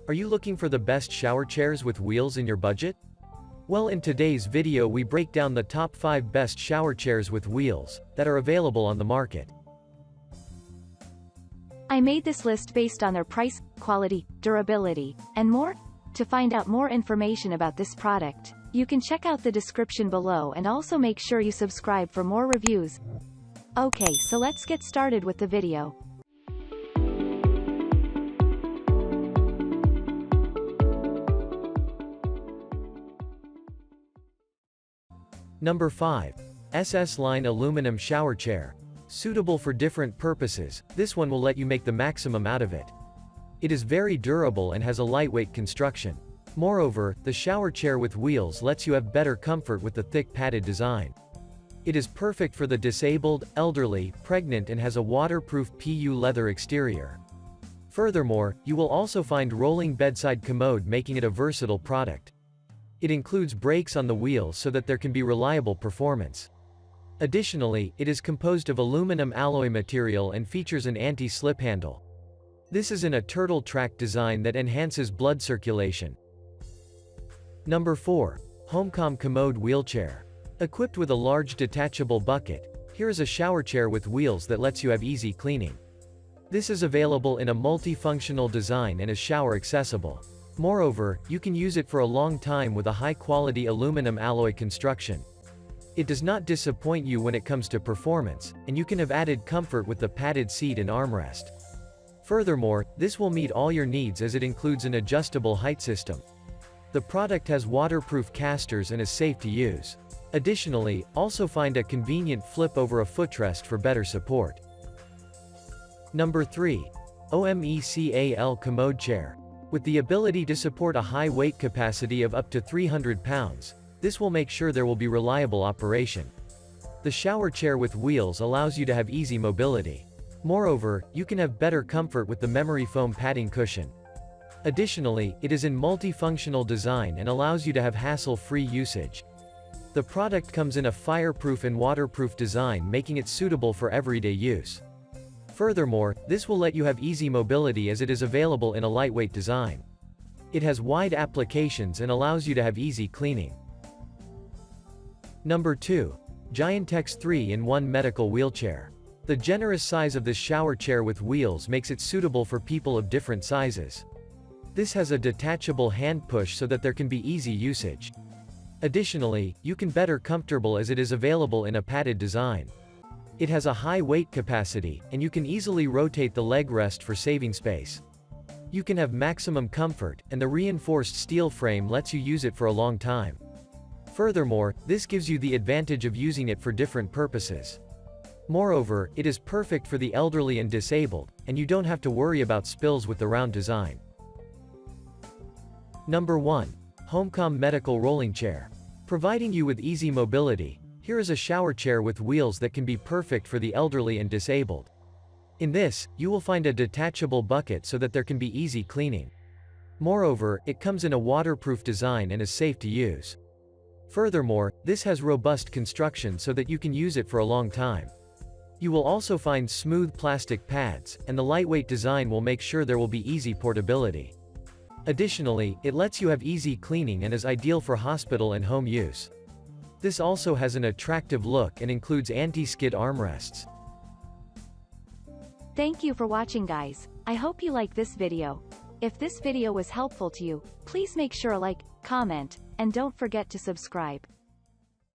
Are you looking for the best shower chairs with wheels in your budget? Well, in today's video we break down the top 5 best shower chairs with wheels that are available on the market. I made this list based on their price, quality, durability, and more. To find out more information about this product, you can check out the description below and also make sure you subscribe for more reviews. Okay, so let's get started with the video. Number 5. SS Line Aluminum Shower Chair. Suitable for different purposes, this one will let you make the maximum out of it. It is very durable and has a lightweight construction. Moreover, the shower chair with wheels lets you have better comfort with the thick padded design. It is perfect for the disabled, elderly, pregnant and has a waterproof PU leather exterior. Furthermore, you will also find rolling bedside commode, making it a versatile product. It includes brakes on the wheels so that there can be reliable performance. Additionally, it is composed of aluminum alloy material and features an anti-slip handle. This is in a turtle track design that enhances blood circulation. Number 4. Commode Wheelchair. Equipped with a large detachable bucket, here is a shower chair with wheels that lets you have easy cleaning. This is available in a multifunctional design and is shower accessible. Moreover, you can use it for a long time with a high-quality aluminum alloy construction. It does not disappoint you when it comes to performance, and you can have added comfort with the padded seat and armrest. Furthermore, this will meet all your needs as it includes an adjustable height system. The product has waterproof casters and is safe to use. Additionally, also find a convenient flip over a footrest for better support. Number 3. OMECAL Commode Chair. With the ability to support a high weight capacity of up to 300 pounds, this will make sure there will be reliable operation. The shower chair with wheels allows you to have easy mobility. Moreover, you can have better comfort with the memory foam padding cushion. Additionally, it is in multifunctional design and allows you to have hassle-free usage. The product comes in a fireproof and waterproof design, making it suitable for everyday use. Furthermore, this will let you have easy mobility as it is available in a lightweight design. It has wide applications and allows you to have easy cleaning. Number 2. Giantex 3-in-1 Medical Wheelchair. The generous size of this shower chair with wheels makes it suitable for people of different sizes. This has a detachable hand push so that there can be easy usage. Additionally, you can better comfortable as it is available in a padded design. It has a high weight capacity, and you can easily rotate the leg rest for saving space. You can have maximum comfort, and the reinforced steel frame lets you use it for a long time. Furthermore, this gives you the advantage of using it for different purposes. Moreover, it is perfect for the elderly and disabled, and you don't have to worry about spills with the round design. Number 1. Homecom Medical Rolling Chair. Providing you with easy mobility, here is a shower chair with wheels that can be perfect for the elderly and disabled. In this, you will find a detachable bucket so that there can be easy cleaning. Moreover, it comes in a waterproof design and is safe to use. Furthermore, this has robust construction so that you can use it for a long time. You will also find smooth plastic pads, and the lightweight design will make sure there will be easy portability. Additionally, it lets you have easy cleaning and is ideal for hospital and home use. This also has an attractive look and includes anti-skid armrests. Thank you for watching, guys. I hope you like this video. If this video was helpful to you, please make sure to like, comment, and don't forget to subscribe.